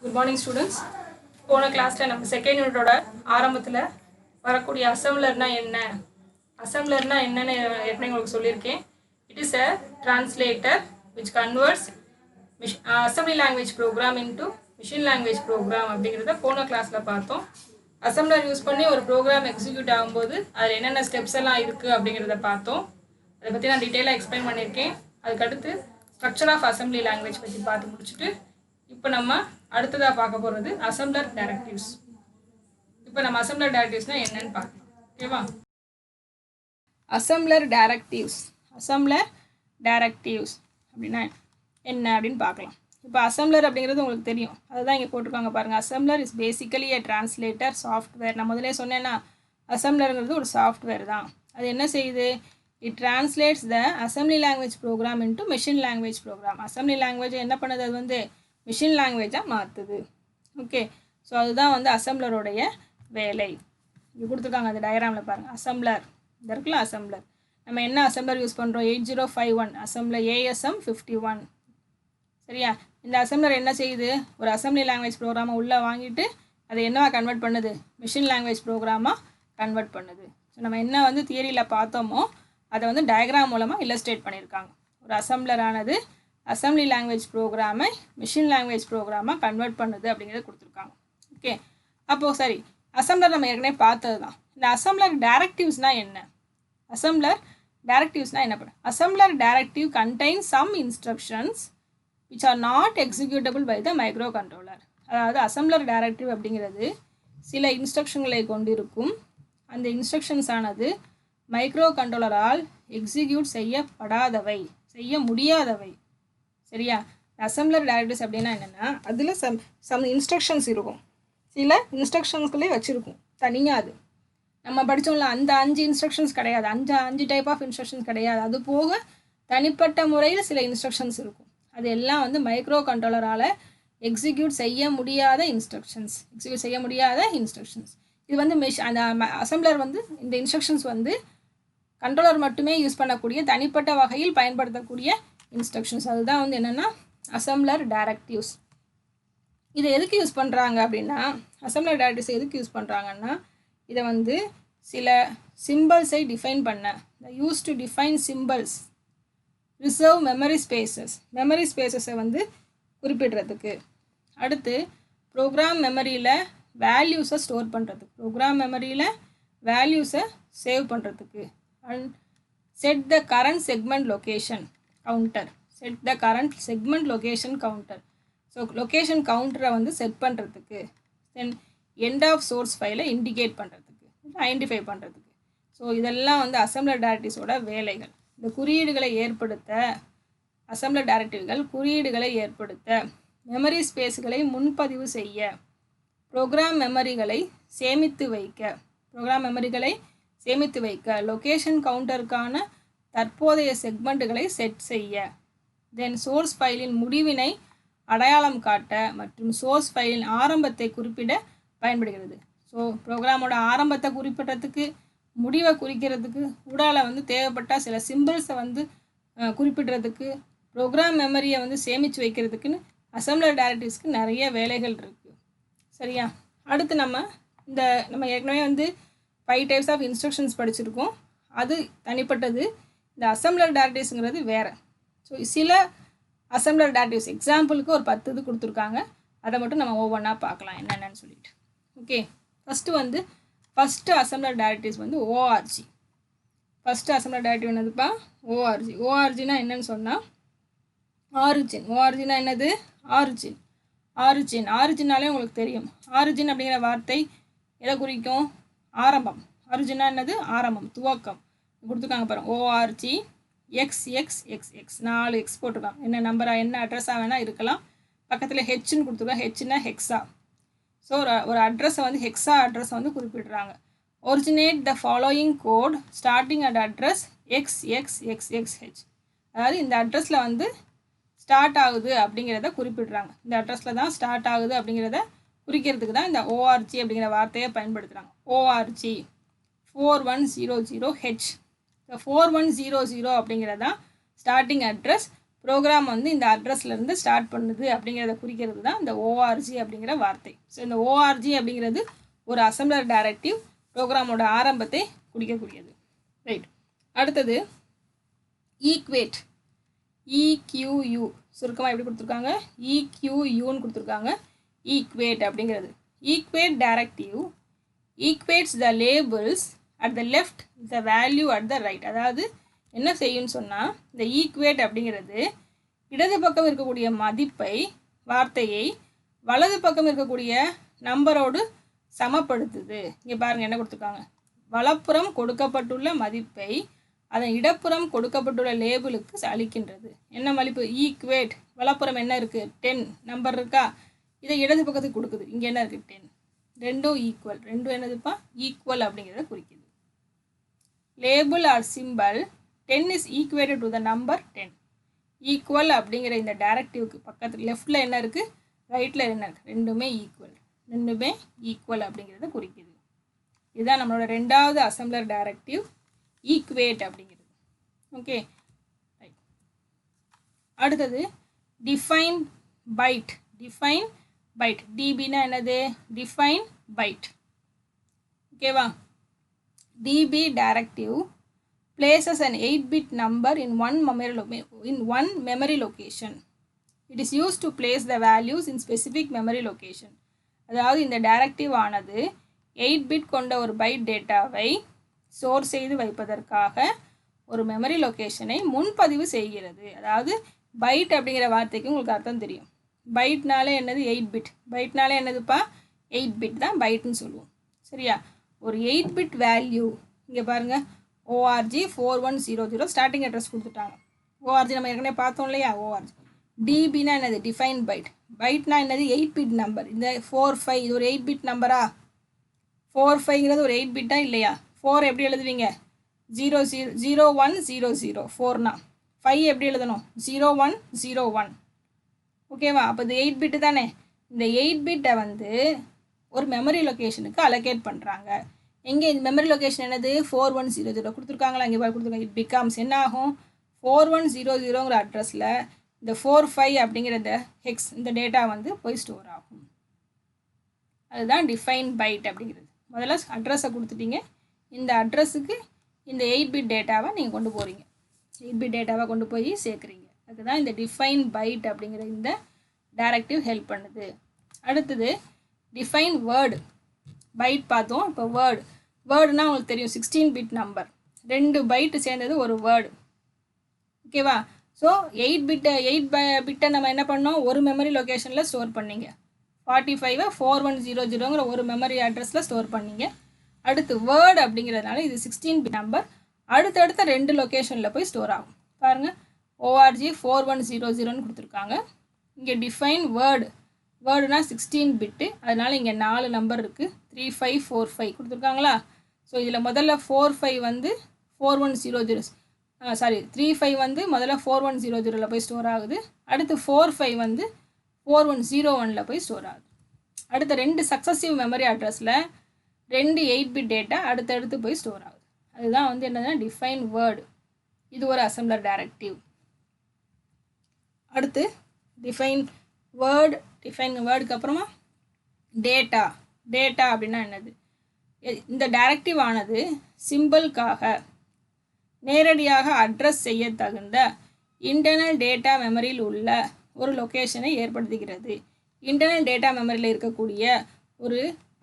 Good morning students. போன கிளாஸில் நம்ம செகண்ட் யூனிட்டோட ஆரம்பத்தில் வரக்கூடிய அசம்பிளர்னா என்னன்னு ஏற்கனவே உங்களுக்கு சொல்லியிருக்கேன். It is a translator which converts assembly language program into machine language program அப்படிங்கிறத போன கிளாஸில் பார்த்தோம். அசம்பிளர் யூஸ் பண்ணி ஒரு ப்ரோக்ராம் எக்ஸிக்யூட் ஆகும்போது அதில் என்னென்ன ஸ்டெப்ஸ் எல்லாம் இருக்குது அப்படிங்கிறத பார்த்தோம். அதை பற்றி நான் டீட்டெயிலாக எக்ஸ்பிளைன் பண்ணியிருக்கேன். அதுக்கடுத்து ஸ்ட்ரக்சர் ஆஃப் அசம்பிளி லாங்குவேஜ் பற்றி பார்த்து முடிச்சுட்டு இப்போ நம்ம அடுத்ததாக பார்க்க போகிறது அசம்பிளர் டைரக்டிவ்ஸ். இப்போ நம்ம அசம்பிளர் டைரக்டிவ்ஸ்னால் என்னன்னு பார்க்கலாம். ஓகேவா? அசம்பிளர் டைரக்டிவ்ஸ் அப்படின்னா என்ன அப்படின்னு பார்க்கலாம். இப்போ அசம்பிளர் அப்படிங்கிறது உங்களுக்கு தெரியும், அதுதான் இங்கே போட்டிருக்காங்க பாருங்கள். Assembler is basically a translator software. நான் முதலே சொன்னேன்னா அசம்பிளருங்கிறது ஒரு சாஃப்ட்வேர் தான். அது என்ன செய்யுது? It translates the assembly language program into machine language program. Assembly language என்ன பண்ணுது? அது வந்து மிஷின் லாங்குவேஜாக மாற்றுது. ஓகே, ஸோ அதுதான் வந்து அசம்பிளருடைய வேலை. இங்கே கொடுத்துருக்காங்க அந்த டயக்ராமில் பாருங்கள். அசம்பிளர் இந்த இருக்குல்ல, அசம்பிளர். நம்ம என்ன அசம்பிளர் யூஸ் பண்ணுறோம்? 8051 அசம்பிளர் ASM 51. சரியா? இந்த அசம்பிளர் என்ன செய்யுது? ஒரு அசம்பிளி லாங்குவேஜ் ப்ரோக்ராமை உள்ளே வாங்கிட்டு அதை என்னவா கன்வெர்ட் பண்ணுது? மிஷின் லாங்குவேஜ் ப்ரோக்ராமாக கன்வெர்ட் பண்ணுது. ஸோ நம்ம என்ன வந்து தியரியில் பார்த்தோமோ அதை வந்து டயக்ராம் மூலமாக இல்லஸ்ட்ரேட் பண்ணியிருக்காங்க. ஒரு அசம்பிளரானது அசம்பிளி லாங்குவேஜ் ப்ரோக்ராமை மிஷின் லாங்குவேஜ் ப்ரோக்ராமாக கன்வெர்ட் பண்ணுது அப்படிங்கிறத கொடுத்துருக்காங்க. ஓகே, அப்போது சரி, அசம்பிளர் நம்ம ஏற்கனவே பார்த்தது தான். இந்த அசம்பிளர் டைரக்டிவ்ஸ்னால் என்ன? அசம்பிளர் டைரக்டிவ்ஸ்னால் என்ன பண்ண? Assembler directive contains some instructions which are not executable by the microcontroller. அதாவது அசம்பிளர் டைரக்டிவ் அப்படிங்கிறது சில இன்ஸ்ட்ரக்ஷன்களை கொண்டிருக்கும். அந்த இன்ஸ்ட்ரக்ஷன்ஸ் ஆனது மைக்ரோ கண்ட்ரோலரால் எக்ஸிக்யூட் செய்யப்படாதவை, செய்ய முடியாதவை. சரியா? அசம்பிளர் டைரக்டிவ்ஸ் அப்படின்னா என்னென்னா அதில் சம் இன்ஸ்ட்ரக்ஷன்ஸ் இருக்கும், சில இன்ஸ்ட்ரக்ஷன்ஸ்களே வச்சுருக்கும் தனியாக. அது நம்ம படித்தோம்ல, அந்த 5 இன்ஸ்ட்ரக்ஷன்ஸ் கிடையாது, அஞ்சு டைப் ஆஃப் இன்ஸ்ட்ரக்ஷன்ஸ் கிடையாது. அது போக தனிப்பட்ட முறையில் சில இன்ஸ்ட்ரக்ஷன்ஸ் இருக்கும். அது எல்லாம் வந்து மைக்ரோ கண்ட்ரோலரால் எக்ஸிக்யூட் செய்ய முடியாத இன்ஸ்ட்ரக்ஷன்ஸ். இது வந்து அந்த அசம்பிளர் வந்து இந்த இன்ஸ்ட்ரக்ஷன்ஸ் வந்து கண்ட்ரோலர் மட்டுமே யூஸ் பண்ணக்கூடிய தனிப்பட்ட வகையில் பயன்படுத்தக்கூடிய இன்ஸ்ட்ரக்ஷன்ஸ். அதுதான் வந்து என்னென்னா அசம்பிளர் டைரக்டிவ்ஸ். இதை எதுக்கு யூஸ் பண்ணுறாங்க அப்படின்னா, அசம்பிளர் டைரக்டிவ்ஸ் எதுக்கு யூஸ் பண்ணுறாங்கன்னா, இதை வந்து சில சிம்பிள்ஸை டிஃபைன் பண்ண, used to define symbols, reserve memory ஸ்பேசஸை வந்து குறிப்பிடுறதுக்கு, அடுத்து ப்ரோக்ராம் மெமரியில் வேல்யூஸை ஸ்டோர் பண்ணுறதுக்கு, சேவ் பண்ணுறதுக்கு, and set the current segment location counter. So location கவுண்டரை வந்து செட் பண்ணுறதுக்கு, தென் எண்ட் ஆஃப் சோர்ஸ் ஃபைலை இண்டிகேட் பண்ணுறதுக்கு, ஐடென்டிஃபை பண்ணுறதுக்கு. ஸோ இதெல்லாம் வந்து அசம்பிளர் டைரக்டிவ்ஸோட வேலைகள். இந்த அசம்பிளர் டைரக்டிவ்கள் குறியீடுகளை ஏற்படுத்த, மெமரி ஸ்பேஸ்களை முன்பதிவு செய்ய, ப்ரோக்ராம் மெமரிகளை சேமித்து வைக்க, லொக்கேஷன் கவுண்டருக்கான தற்போதைய செக்மெண்ட்டுகளை செட் செய்ய, தென் சோர்ஸ் ஃபைலின் முடிவினை அடையாளம் காட்ட மற்றும் சோர்ஸ் ஃபைலின் ஆரம்பத்தை குறிப்பிட பயன்படுகிறது. ஸோ ப்ரோக்ராமோட ஆரம்பத்தை குறிப்பிடுறதுக்கு, முடிவை குறிக்கிறதுக்கு, ஊடால வந்து தேவைப்பட்ட சில சிம்பிள்ஸை வந்து குறிப்பிடுறதுக்கு, ப்ரோக்ராம் மெமரியை வந்து சேமித்து வைக்கிறதுக்குன்னு அசம்பிளர் டைரக்டிவ்ஸ்க்கு நிறைய வேலைகள் இருக்குது. சரியா? அடுத்து நம்ம ஏற்கனவே வந்து 5 டைப்ஸ் ஆஃப் இன்ஸ்ட்ரக்ஷன்ஸ் படிச்சிருக்கோம். அது தனிப்பட்டது. இந்த அசம்பிளர் டைரக்டிவ்ஸுங்கிறது வேறு. ஸோ சில அசம்பிளர் டைரக்டிவ்ஸ் எக்ஸாம்பிளுக்கு ஒரு 10 இது கொடுத்துருக்காங்க. அதை மட்டும் நம்ம ஒவ்வொன்றா பார்க்கலாம் என்னென்னு சொல்லிட்டு. ஓகே, ஃபஸ்ட்டு அசம்பிளர் டைரக்டிவ்ஸ் வந்து ORG. ஃபஸ்ட்டு அசம்பிளர் டைரக்டிவ் என்னதுப்பா? ORG. ORGனா என்னன்னு சொன்னால் ஆரிஜின். ORGனா என்னது? ஆரிஜினாலே உங்களுக்கு தெரியும். ஆரிஜின் அப்படிங்கிற வார்த்தை எதை குறிக்கும்? ஆரம்பம். ஆரிஜினா என்னது? ஆரம்பம், துவக்கம். கொடுத்துருக்காங்க பாருங்கள். ORG XXXX 4 எக்ஸ் போட்டிருக்காங்க. என்ன நம்பராக, என்ன அட்ரஸாக வேணால் இருக்கலாம். பக்கத்தில் ஹெச்ன்னு கொடுத்துருக்காங்க. ஹெச்னா ஹெக்ஸா. ஸோ ஒரு அட்ரஸை வந்து ஹெக்ஸா அட்ரஸை வந்து குறிப்பிடுறாங்க. Originate the following code starting at address XXXXH. அதாவது இந்த அட்ரஸில் வந்து ஸ்டார்ட் ஆகுது அப்படிங்கிறத குறிப்பிடுறாங்க. இந்த அட்ரஸில் தான் ஸ்டார்ட் ஆகுது அப்படிங்கிறத குறிக்கிறதுக்கு தான் இந்த ORG அப்படிங்கிற வார்த்தையை பயன்படுத்துகிறாங்க. ORG 4100H. இந்த 4100 அப்படிங்கிறதான் ஸ்டார்டிங் அட்ரஸ். ப்ரோக்ராம் வந்து இந்த அட்ரஸ்லேருந்து ஸ்டார்ட் பண்ணுது அப்படிங்கிறத குறிக்கிறது தான் இந்த ஓஆர்ஜி அப்படிங்கிற வார்த்தை. ஸோ இந்த ஓஆர்ஜி அப்படிங்கிறது ஒரு அசெம்பிளர் டைரக்டிவ், ப்ரோக்ராமோட ஆரம்பத்தை குறிக்கக்கூடியது. ரைட். அடுத்தது ஈக்வேட், இக்யூயூ சுருக்கமாக எப்படி கொடுத்துருக்காங்க, இக்யூயூன்னு கொடுத்துருக்காங்க. ஈக்வேட் அப்படிங்கிறது equate directive equates the labels at the left the value at the right. அதாவது என்ன செய்யும்னு சொன்னால், இந்த ஈக்வேட் அப்படிங்கிறது இடது பக்கம் இருக்கக்கூடிய மதிப்பை, வார்த்தையை வலது பக்கம் இருக்கக்கூடிய நம்பரோடு சமப்படுத்துது. இங்கே பாருங்கள் என்ன கொடுத்துருக்காங்க, வலப்புறம் கொடுக்கப்பட்டுள்ள மதிப்பை அதன் இடப்புறம் கொடுக்கப்பட்டுள்ள லேபிளுக்கு அளிக்கின்றது. என்ன மதிப்பு, ஈக்வேட், வலப்புறம் என்ன இருக்குது 10 நம்பர் இருக்கா, இதை இடது பக்கத்துக்கு கொடுக்குது. இங்கே என்ன இருக்குது 10, ரெண்டும் ஈக்குவல், ரெண்டும் என்னதுப்பா ஈக்குவல் அப்படிங்கிறத குறிக்குது. Label or symbol 10 is equated to the number 10. Equal அப்படிங்கிற இந்த டைரக்டிவ்க்கு பக்கத்தில் லெஃப்டில் என்ன இருக்குது, ரைட்டில் என்ன இருக்குது, ரெண்டுமே ஈக்குவல், ரெண்டுமே ஈக்குவல் அப்படிங்கிறத குறிக்குது. இதுதான் நம்மளோட ரெண்டாவது அசெம்பிளர் டைரக்டிவ், ஈக்குவேட் அப்படிங்கிறது. Okay, right. அடுத்தது டிஃபைன் பைட். டிஃபைன் பைட், டிபினா என்னது, டிஃபைன் பைட். ஓகேவா. DB directive places an 8-bit number in one memory location. It is used to place the values in specific memory location. அதாவது இந்த டைரக்டிவ் ஆனது 8-bit கொண்ட ஒரு பைட் டேட்டாவை ஸ்டோர் செய்து வைப்பதற்காக ஒரு மெமரி லொக்கேஷனை முன்பதிவு செய்கிறது. அதாவது பைட் அப்படிங்கிற வார்த்தைக்கு உங்களுக்கு அர்த்தம் தெரியும். பைட்னாலே என்னது 8-bit, பைட்னாலே என்னதுப்பா 8-bit தான் பைட்னு சொல்லுவோம். சரியா. ஒரு 8-bit வேல்யூ இங்கே பாருங்கள், ORG 4100 ஸ்டார்டிங் அட்ரஸ் கொடுத்துட்டாங்க. ORG நம்ம ஏற்கனவே பார்த்தோம் இல்லையா, ORG. டிபினா என்னது, டிஃபைன் பைட். பைட்னா என்னது 8-bit நம்பர். இந்த 45 இது ஒரு 8-bit நம்பரா, 45ங்கிறது ஒரு 8-bit இல்லையா. 4 எப்படி எழுதுவீங்க, 0100. 4னா 5 எப்படி எழுதணும், 0101. ஓகேவா. அப்போ இது 8-bit தானே. இந்த 8-bitஐ வந்து ஒரு மெமரி லொக்கேஷனுக்கு அலோகேட் பண்ணுறாங்க. எங்கே இந்த மெமரி லொக்கேஷன் என்னது 4100 கொடுத்துருக்காங்களா, இங்கே பாரு கொடுத்துருக்காங்க. இட் பிகம்ஸ் என்ன ஆகும், 4100ங்கிற அட்ரஸில் இந்த 45 அப்படிங்கிற இந்த ஹெக்ஸ் இந்த டேட்டா வந்து போய் ஸ்டோர் ஆகும். அதுதான் டிஃபைன் பைட் அப்படிங்கிறது. முதல்ல அட்ரஸை கொடுத்துட்டீங்க, இந்த அட்ரஸுக்கு இந்த 8-bit டேட்டாவை நீங்கள் கொண்டு போகிறீங்க, 8-bit டேட்டாவை கொண்டு போய் சேர்க்குறீங்க. அதுதான் இந்த டிஃபைன் பைட் அப்படிங்கிற இந்த டைரக்டிவ் ஹெல்ப் பண்ணுது. அடுத்தது டிஃபைன் வேர்டு. பைட் பார்த்தோம், இப்போ வேர்டுனா உங்களுக்கு தெரியும் 16-bit நம்பர், 2 பைட்டு சேர்ந்தது ஒரு வேர்டு. ஓகேவா. ஸோ 8-bit நம்ம என்ன பண்ணோம், ஒரு மெமரி லொக்கேஷனில் ஸ்டோர் பண்ணிங்க. 45 4100ங்கிற ஒரு மெமரி அட்ரஸில் ஸ்டோர் பண்ணிங்க. அடுத்து வேர்டு அப்படிங்கிறதுனால இது 16-bit நம்பர், அடுத்தடுத்த 2 லொக்கேஷனில் போய் ஸ்டோர் ஆகும். பாருங்கள், ORG 4100ன்னு கொடுத்துருக்காங்க. இங்கே டிஃபைன் வேர்டுனா 16-bit, அதனால் இங்கே 4 நம்பர் இருக்குது, 3545 கொடுத்துருக்காங்களா. ஸோ இதில் முதல்ல 45 வந்து 4100 35 வந்து முதல்ல 4100 போய் ஸ்டோர் ஆகுது. அடுத்து 45 வந்து 4101 போய் ஸ்டோர் ஆகுது. அடுத்த 2 சக்ஸஸிவ் மெமரி அட்ரஸில் 2 8-bit டேட்டா அடுத்தடுத்து போய் ஸ்டோர் ஆகுது. அதுதான் வந்து என்னதுன்னா டிஃபைன் வேர்டு. இது ஒரு அசெம்பிளர் டைரக்டிவ். அடுத்து டிஃபைன் வேர்டுக்கு அப்புறமா டேட்டா அப்படின்னா என்னது, இந்த டைரக்டிவ் ஆனது சிம்பிளுக்காக நேரடியாக அட்ரஸ் செய்ய தகுந்த இன்டர்னல் டேட்டா மெமரியில் உள்ள ஒரு லொக்கேஷனை ஏற்படுத்துகிறது. இன்டர்னல் டேட்டா மெமரியில் இருக்கக்கூடிய ஒரு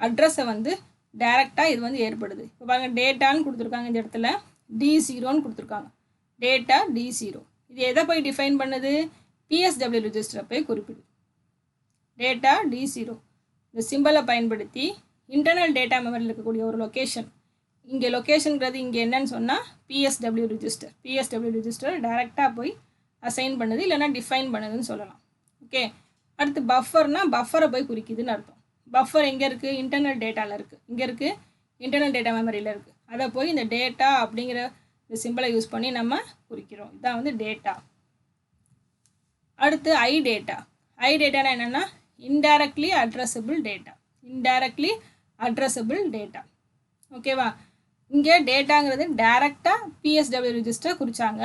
அட்ரஸை வந்து டைரெக்டாக இது வந்து ஏற்படுது. இப்போ பாருங்கள், டேட்டான்னு கொடுத்துருக்காங்க, இந்த இடத்துல D0ன்னு கொடுத்துருக்காங்க. டேட்டா D0 இது எதை போய் டிஃபைன் பண்ணுது, PSW ரெஜிஸ்டரை போய் குறிப்பிடுது. டேட்டா D0 இந்த சிம்பிளை பயன்படுத்தி இன்டர்னல் டேட்டா மெமரியில் இருக்கக்கூடிய ஒரு லொக்கேஷன், இங்கே லொக்கேஷனுங்கிறது இங்கே என்னன்னு சொன்னால் PSW ரெஜிஸ்டர் டைரெக்டாக போய் அசைன் பண்ணுது, இல்லைனா டிஃபைன் பண்ணுதுன்னு சொல்லலாம். ஓகே. அடுத்து பஃபரை போய் குறிக்குதுன்னு அர்த்தம். பஃபர் எங்கே இருக்குது, இன்டர்னல் டேட்டாவில் இருக்குது, இங்கே இருக்குது இன்டர்னல் டேட்டா மெமரியில் இருக்குது. அதை போய் இந்த டேட்டா அப்படிங்கிற இந்த சிம்பிளை யூஸ் பண்ணி நம்ம குறிக்கிறோம். இதான் வந்து டேட்டா. அடுத்து ஐடேட்டானா என்னென்னா இன்டைரக்ட்லி அட்ரஸபிள் டேட்டா. ஓகேவா. இங்கே டேட்டாங்கிறது டைரெக்டாக PSW ரெஜிஸ்டர் குறித்தாங்க.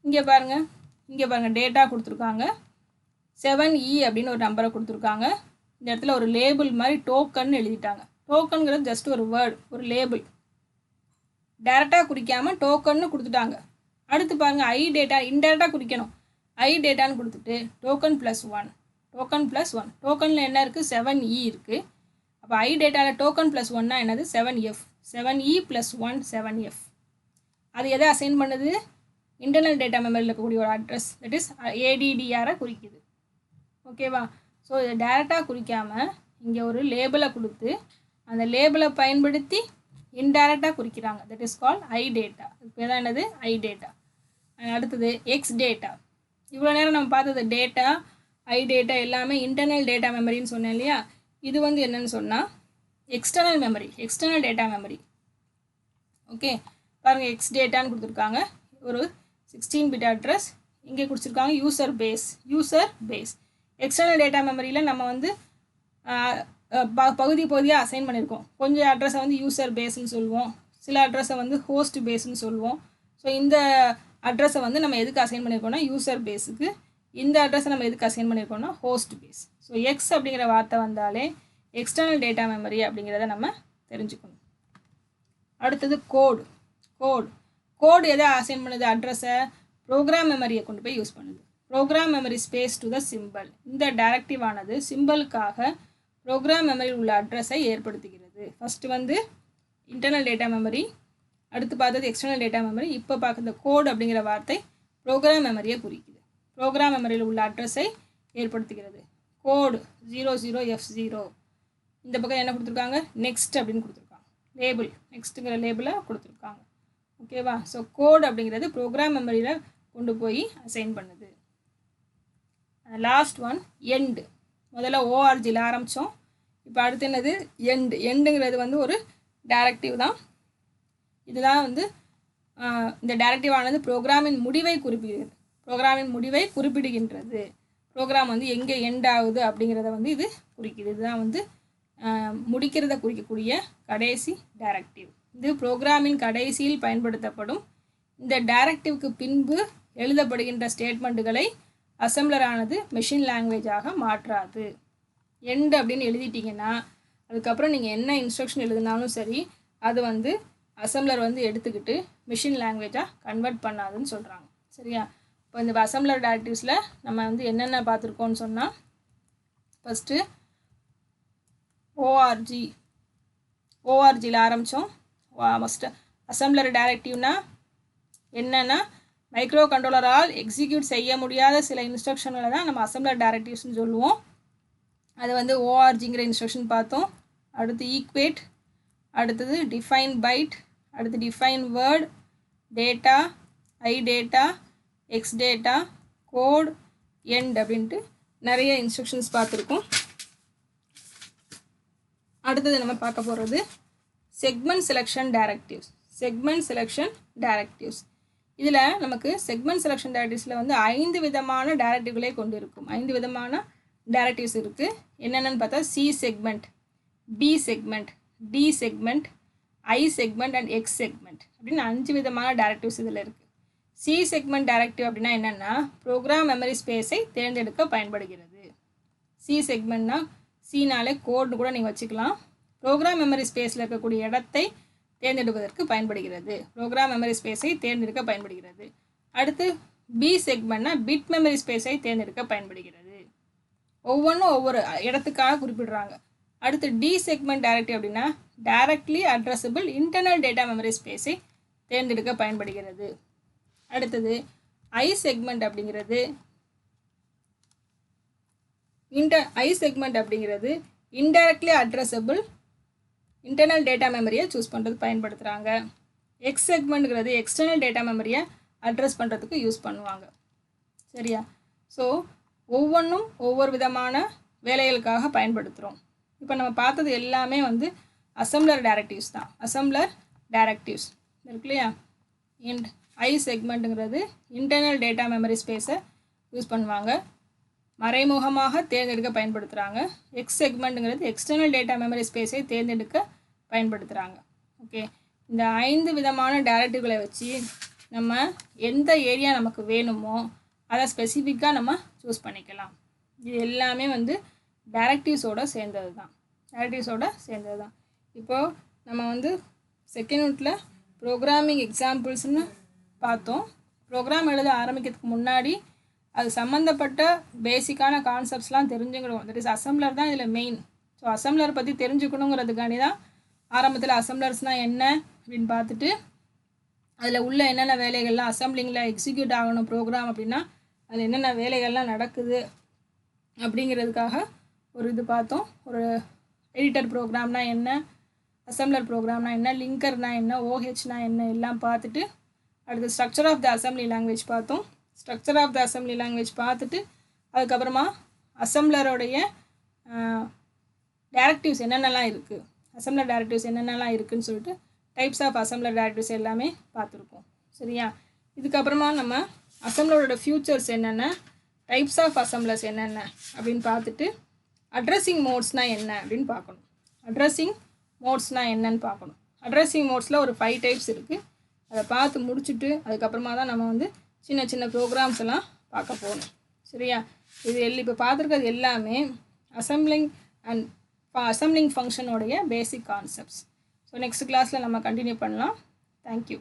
இங்கே பாருங்கள், இங்கே பாருங்கள் டேட்டா கொடுத்துருக்காங்க 7E அப்படின்னு ஒரு நம்பரை கொடுத்துருக்காங்க. இந்த இடத்துல ஒரு லேபிள் மாதிரி டோக்கன் எழுதிட்டாங்க. டோக்கனுங்கிறது ஜஸ்ட் ஒரு வேர்டு, ஒரு லேபிள், டேரெக்டாக குறிக்காமல் டோக்கன்னு கொடுத்துட்டாங்க. அடுத்து பாருங்கள் ஐ டேட்டா இன்டேரக்டாக குறிக்கணும். ஐ டேட்டான்னு கொடுத்துட்டு டோக்கன் ப்ளஸ் ஒன், டோக்கனில் என்ன இருக்குது 7E இருக்குது. அப்போ ஐ டேட்டாவில் டோக்கன் ப்ளஸ் ஒன்னா என்னது 7F, 7E ப்ளஸ் 1 7F. அது எதை அசைன் பண்ணுது? இன்டர்னல் டேட்டா மெமரியில் இருக்கக்கூடிய ஒரு அட்ரஸ், தட் இஸ் ADDR குறிக்குது. ஓகேவா? ஸோ இதை டேரெக்டாக குறிக்காமல் இங்கே ஒரு லேபிளை கொடுத்து அந்த லேபிளை பயன்படுத்தி இன்டைரக்டாக குறிக்கிறாங்க. That is call I data. இப்போ தான் என்னது ஐ டேட்டா. அடுத்தது எக்ஸ் டேட்டா. இவ்வளோ நேரம் நம்ம பார்த்தது டேட்டா, ஐ டேட்டா எல்லாமே இன்டர்னல் டேட்டா மெமரின்னு சொன்னேன் இல்லையா? இது வந்து என்னன்னு சொன்னால் external memory, external data memory. Okay, பாருங்கள் எக்ஸ் டேட்டான்னு கொடுத்துருக்காங்க. ஒரு 16-bit அட்ரஸ் இங்கே கொடுத்துருக்காங்க. User base. எக்ஸ்டர்னல் டேட்டா மெமரியில் நம்ம வந்து பகுதியாக அசைன் பண்ணியிருக்கோம். கொஞ்சம் அட்ரஸை வந்து யூசர் பேஸ்ன்னு சொல்லுவோம், சில அட்ரஸை வந்து ஹோஸ்ட் பேஸ்ன்னு சொல்லுவோம். ஸோ இந்த அட்ரஸை வந்து நம்ம எதுக்கு அசைன் பண்ணியிருக்கோம்னா யூசர் பேஸுக்கு, இந்த அட்ரஸை நம்ம எதுக்கு அசைன் பண்ணியிருக்கோம்னா ஹோஸ்ட் பேஸ். ஸோ எக்ஸ் அப்படிங்கிற வார்த்தை வந்தாலே எக்ஸ்டர்னல் டேட்டா மெமரி அப்படிங்கிறத நம்ம தெரிஞ்சுக்கணும். அடுத்தது கோடு எதை அசைன் பண்ணுது? அட்ரஸை ப்ரோக்ராம் மெமரியை கொண்டு போய் யூஸ் பண்ணுது. Program memory space to the symbol. இந்த டைரக்டிவ் ஆனது சிம்பிளுக்காக ப்ரோக்ராம் மெமரியில் உள்ள அட்ரஸை ஏற்படுத்துகிறது. ஃபஸ்ட்டு வந்து இன்டர்னல் டேட்டா மெமரி, அடுத்து பார்த்தது எக்ஸ்டர்னல் டேட்டா மெமரி, இப்போ பார்க்குற கோட் அப்படிங்கிற வார்த்தை ப்ரோக்ராம் மெமரியை குறிக்குது. ப்ரோக்ராம் மெமரியில் உள்ள அட்ரஸை ஏற்படுத்துகிறது. கோடு 00F0. இந்த பக்கம் என்ன கொடுத்துருக்காங்க? நெக்ஸ்ட் அப்படின்னு கொடுத்துருக்காங்க. லேபிள், நெக்ஸ்ட்டுங்கிற லேபிளை கொடுத்துருக்காங்க. ஓகேவா? ஸோ கோட் அப்படிங்கிறது ப்ரோக்ராம் மெமரியில் கொண்டு போய் அசைன் பண்ணுது. Last one end. முதல்ல ஓஆர்ஜியில் ஆரம்பித்தோம், இப்போ அடுத்து என்னது? எண்டுங்கிறது வந்து ஒரு டைரக்டிவ் தான். இதுதான் வந்து இந்த டைரக்டிவ் ஆனது ப்ரோக்ராமின் முடிவை குறிப்பிடுகின்றது. ப்ரோக்ராம் வந்து எங்கே எண்ட் ஆகுது அப்படிங்கிறத வந்து இது குறிக்குது. இதுதான் வந்து முடிக்கிறத குறிக்கக்கூடிய கடைசி டைரக்டிவ். இது ப்ரோக்ராமின் கடைசியில் பயன்படுத்தப்படும். இந்த டைரக்டிவ்க்கு பின்பு எழுதப்படுகின்ற ஸ்டேட்மெண்ட்டுகளை அசம்பிளரானது மெஷின் லாங்குவேஜாக மாற்றாது. எண்ட் அப்படின்னு எழுதிட்டிங்கன்னா அதுக்கப்புறம் நீங்கள் என்ன இன்ஸ்ட்ரக்ஷன் எழுதினாலும் சரி, அது வந்து அசம்பிளர் வந்து எடுத்துக்கிட்டு மெஷின் லாங்குவேஜாக கன்வெர்ட் பண்ணாதுன்னு சொல்கிறாங்க. சரியா? இப்போ இந்த அசம்பிளர் டைரக்டிவ்ஸில் நம்ம வந்து என்னென்ன பார்த்துருக்கோன்னு சொன்னால், ஃபஸ்ட்டு ஓஆர்ஜியில் ஆரம்பித்தோம். ஃபஸ்ட்டு அசம்பிளர் டைரக்டிவ்னா என்னென்னா மைக்ரோ கண்ட்ரோலரால் எக்ஸிக்யூட் செய்ய முடியாத சில இன்ஸ்ட்ரக்ஷன்களை தான் நம்ம அசம்பிளர் டைரக்டிவ்ஸ்னு சொல்லுவோம். அது வந்து ஓஆர்ஜிங்கிற இன்ஸ்ட்ரக்ஷன் பார்த்தோம். அடுத்து ஈக்குவேட், அடுத்தது டிஃபைன் பைட், அடுத்து define word, data, I data, X data, code, end அப்படின்ட்டு நிறைய இன்ஸ்ட்ரக்ஷன்ஸ் பார்த்துருக்கோம். அடுத்தது நம்ம பார்க்க போகிறது செக்மெண்ட் செலெக்ஷன் டைரக்டிவ்ஸ். இதில் நமக்கு செக்மெண்ட் செலெக்ஷன் டைரக்டிவ்ஸில் வந்து 5 விதமான டைரக்டிவ்களை கொண்டு இருக்கும். 5 விதமான டைரக்டிவ்ஸ் இருக்குது. என்னென்னு பார்த்தா C segment, B segment, D segment, I segment and X segment அப்படின்னு 5 விதமான டைரக்டிவ்ஸ் இதில் இருக்குது. சி செக்மெண்ட் டைரக்டிவ் அப்படின்னா என்னென்னா ப்ரோக்ராம் மெமரி ஸ்பேஸை தேர்ந்தெடுக்க பயன்படுகிறது. சி செக்மெண்ட்னா சினாலே கோட்னு கூட நீங்கள் வச்சுக்கலாம். ப்ரோக்ராம் மெமரி ஸ்பேஸில் இருக்கக்கூடிய இடத்தை தேர்ந்தெடுப்பதற்கு பயன்படுகிறது. ப்ரோக்ராம் மெமரி ஸ்பேஸை தேர்ந்தெடுக்க பயன்படுகிறது. அடுத்து பி செக்மெண்ட்னா பிட் மெமரி ஸ்பேஸை தேர்ந்தெடுக்க பயன்படுகிறது. ஒவ்வொன்றும் ஒவ்வொரு இடத்துக்காக குறிப்பிடுறாங்க. அடுத்து டி செக்மெண்ட் டைரக்டிவ் அப்படின்னா directly addressable internal data memory ஸ்பேஸை தேர்ந்தெடுக்க பயன்படுகிறது. அடுத்தது ஐ செக்மெண்ட் அப்படிங்கிறது இன்டைரக்ட்லி அட்ரஸபிள் இன்டர்னல் டேட்டா மெமரியை சூஸ் பண்ணுறதுக்கு பயன்படுத்துகிறாங்க. எக்ஸ் செக்மெண்ட்ங்கிறது எக்ஸ்டர்னல் டேட்டா மெமரியை அட்ரஸ் பண்ணுறதுக்கு யூஸ் பண்ணுவாங்க. சரியா? ஸோ ஒவ்வொன்றும் ஒவ்வொரு விதமான வேலைகளுக்காக பயன்படுத்துகிறோம். இப்போ நம்ம பார்த்தது எல்லாமே வந்து அசம்பிளர் டைரக்டிவ்ஸ் தான். அசம்பிளர் டைரக்டிவ்ஸ் இருக்கு இல்லையா? ஐ செக்மெண்ட்டுங்கிறது இன்டர்னல் டேட்டா மெமரி ஸ்பேஸை யூஸ் பண்ணுவாங்க, மறைமுகமாக தேர்ந்தெடுக்க பயன்படுத்துகிறாங்க. எக்ஸ் செக்மெண்ட்டுங்கிறது எக்ஸ்டர்னல் டேட்டா மெமரி ஸ்பேஸை தேர்ந்தெடுக்க பயன்படுத்துகிறாங்க. ஓகே, இந்த 5 விதமான டைரக்டிவ்களை வச்சு நம்ம எந்த ஏரியா நமக்கு வேணுமோ அதை ஸ்பெசிஃபிக்காக நம்ம சூஸ் பண்ணிக்கலாம். இது எல்லாமே வந்து டைரக்டிவ்ஸோடு சேர்ந்தது தான். இப்போது நம்ம வந்து செகண்ட் யூனிட்டில் ப்ரோக்ராமிங் எக்ஸாம்பிள்ஸ்னு பார்த்தோம். ப்ரோக்ராம் எழுத ஆரம்பிக்கிறதுக்கு முன்னாடி அது சம்மந்தப்பட்ட பேசிக்கான கான்செப்ட்ஸ்லாம் தெரிஞ்சுக்கணும். தட் இஸ் அசம்பிளர் தான் இதில் மெயின். ஸோ அசம்பிளர் பற்றி தெரிஞ்சுக்கணுங்கிறதுக்காண்டி தான் ஆரம்பத்தில் அசம்பிளர்ஸ்னால் என்ன அப்படின்னு பார்த்துட்டு அதில் உள்ள என்னென்ன வேலைகள்லாம் அசம்பிளிங்கில் எக்ஸிக்யூட் ஆகணும் ப்ரோக்ராம் அப்படின்னா அதில் என்னென்ன வேலைகள்லாம் நடக்குது அப்படிங்கிறதுக்காக ஒரு இது பார்த்தோம். ஒரு எடிட்டர் ப்ரோக்ராம்னா என்ன, அசம்பிளர் ப்ரோக்ராம்னா என்ன, லிங்கர்னா என்ன, ஓஹெச்னா என்ன எல்லாம் பார்த்துட்டு அடுத்து structure of the assembly language பார்த்தோம். Structure of the assembly language பார்த்துட்டு அதுக்கப்புறமா அசம்பிளரோடைய டைரக்டிவ்ஸ் என்னென்னலாம் இருக்குது, அசம்பிளர் டைரக்டிவ்ஸ் என்னென்னலாம் இருக்குதுன்னு சொல்லிட்டு டைப்ஸ் ஆஃப் அசம்பிளர் டைரக்டிவ்ஸ் எல்லாமே பார்த்துருக்கோம். சரியா? இதுக்கப்புறமா நம்ம அசம்பிளரோட ஃபியூச்சர்ஸ் என்னென்ன, டைப்ஸ் ஆஃப் அசம்பிளர்ஸ் என்னென்ன அப்படின்னு பார்த்துட்டு அட்ரஸிங் மோட்ஸ்னால் என்ன அப்படின்னு பார்க்கணும். அட்ரஸிங் மோட்ஸில் ஒரு 5 டைப்ஸ் இருக்குது. அதை பார்த்து முடிச்சுட்டு அதுக்கப்புறமா தான் நம்ம வந்து சின்ன சின்ன ப்ரோக்ராம்ஸ் எல்லாம் பார்க்க போகணும். சரியா? இது இப்போ பார்த்துருக்கிறது எல்லாமே அசம்பிளிங் ஃபங்க்ஷனோடைய பேசிக் கான்செப்ட்ஸ். ஸோ நெக்ஸ்ட் கிளாஸில் நம்ம கண்டினியூ பண்ணலாம். தேங்க்யூ.